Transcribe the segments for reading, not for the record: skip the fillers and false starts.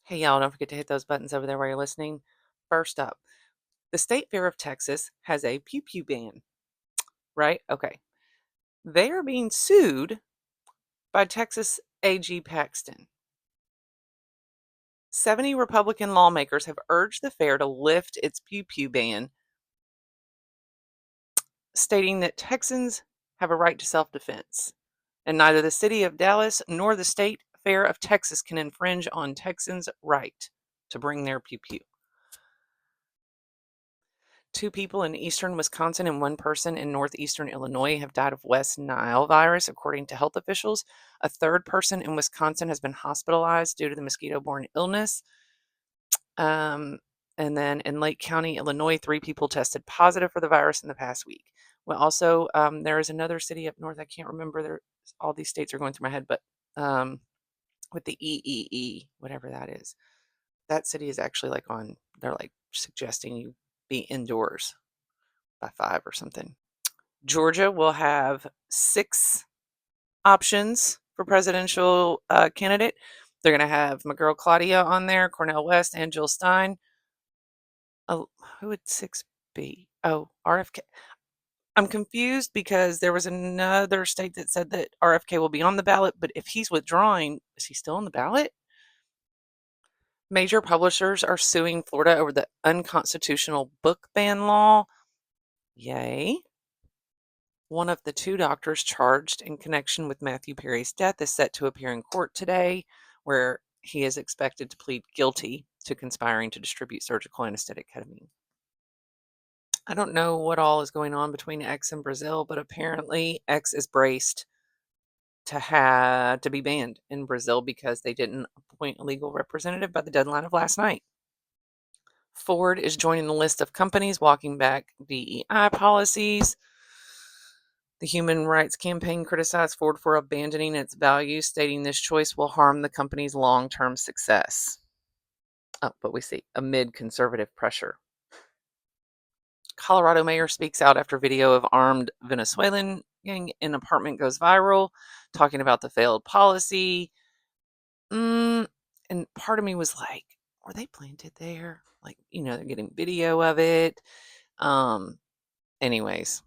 Hey, y'all, don't forget to hit those buttons over there while you're listening. First up, the State Fair of Texas has a pew pew ban, right? Okay. They are being sued by Texas AG Paxton. 70 Republican lawmakers have urged the fair to lift its pew pew ban, stating that Texans have a right to self defense, and neither the city of Dallas nor the State Fair of Texas can infringe on Texans' right to bring their pew pew. 2 people in eastern Wisconsin and 1 person in northeastern Illinois have died of West Nile virus, according to health officials. A third person in Wisconsin has been hospitalized due to the mosquito-borne illness. And then in Lake County, Illinois, 3 people tested positive for the virus in the past week. Well, also, there is another city up north. I can't remember. All these states are going through my head, but with the EEE, whatever that is, that city is actually they're like suggesting you be indoors by 5 or something. Georgia will have 6 options for presidential candidate. They're going to have my girl Claudia on there, Cornel West, and Jill Stein. Oh, who would 6 be? Oh, RFK. I'm confused because there was another state that said that RFK will be on the ballot, but if he's withdrawing, is he still on the ballot? Major publishers are suing Florida over the unconstitutional book ban law. Yay. One of the 2 doctors charged in connection with Matthew Perry's death is set to appear in court today, where he is expected to plead guilty to conspiring to distribute surgical anesthetic ketamine. I don't know what all is going on between X and Brazil, but apparently X is braced to be banned in Brazil because they didn't appoint a legal representative by the deadline of last night. Ford is joining the list of companies walking back DEI policies. The Human Rights Campaign criticized Ford for abandoning its values, stating this choice will harm the company's long-term success. Oh, but we see amid conservative pressure. Colorado mayor speaks out after video of armed Venezuelan gang in apartment goes viral, talking about the failed policy. And part of me was like, were they planted there? Like, they're getting video of it. Anyways.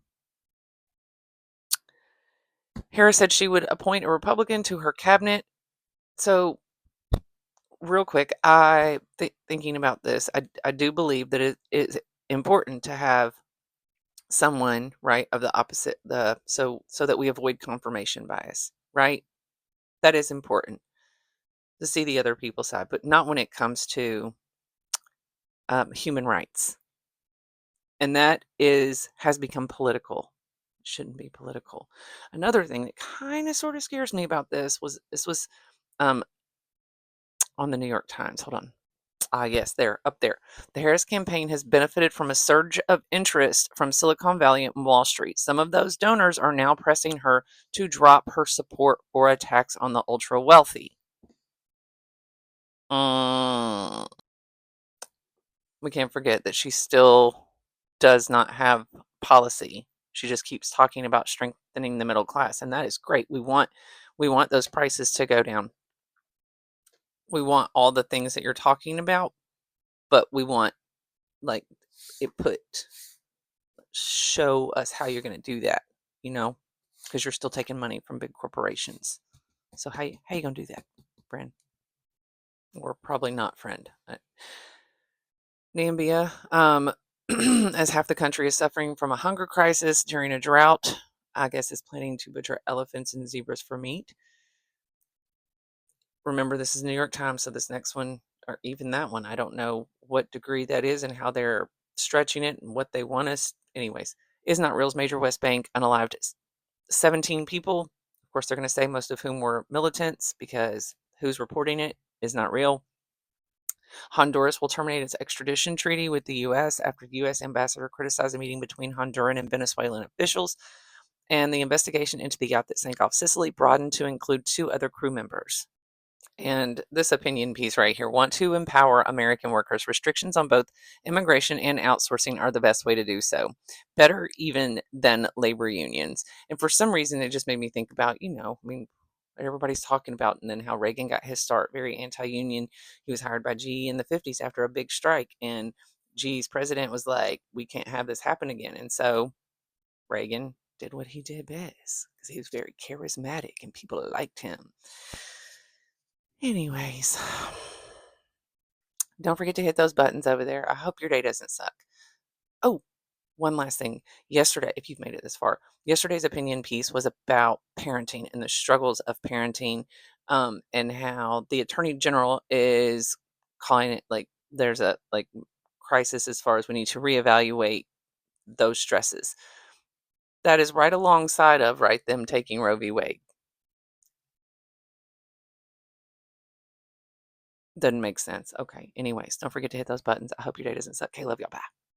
Harris said she would appoint a Republican to her cabinet. So, real quick, thinking about this, I do believe that it is important to have someone, right, of the opposite, so that we avoid confirmation bias, right? That is important to see the other people's side, but not when it comes to human rights. And that has become political. It shouldn't be political. Another thing that kind of sort of scares me about this was on the New York Times. Hold on. Yes, there, up there. The Harris campaign has benefited from a surge of interest from Silicon Valley and Wall Street. Some of those donors are now pressing her to drop her support for a tax on the ultra wealthy. We can't forget that she still does not have policy. She just keeps talking about strengthening the middle class, and that is great. We want those prices to go down. We want all the things that you're talking about, but we want show us how you're going to do that, because you're still taking money from big corporations. So how you going to do that, friend? Or probably not friend. Nambia, as half the country is suffering from a hunger crisis during a drought, I guess is planning to butcher elephants and zebras for meat. Remember, this is New York Times, so this next one, or even that one, I don't know what degree that is and how they're stretching it and what they want us. Anyways, is not real's major West Bank unalived 17 people. Of course, they're going to say most of whom were militants because who's reporting it is not real. Honduras will terminate its extradition treaty with the U.S. after the U.S. ambassador criticized a meeting between Honduran and Venezuelan officials. And the investigation into the yacht that sank off Sicily broadened to include 2 other crew members. And this opinion piece right here, want to empower American workers. Restrictions on both immigration and outsourcing are the best way to do so. Better even than labor unions. And for some reason, it just made me think about, everybody's talking about, and then how Reagan got his start, very anti-union. He was hired by GE in the 50s after a big strike, and GE's president was like, we can't have this happen again. And so Reagan did what he did best because he was very charismatic and people liked him. Anyways, don't forget to hit those buttons over there. I hope your day doesn't suck. Oh, one last thing. Yesterday, if you've made it this far, yesterday's opinion piece was about parenting and the struggles of parenting, and how the attorney general is calling it like there's a crisis as far as we need to reevaluate those stresses. That is right alongside of right them taking Roe v. Wade. Doesn't make sense. Okay. Anyways, don't forget to hit those buttons. I hope your day doesn't suck. Okay, love y'all. Bye.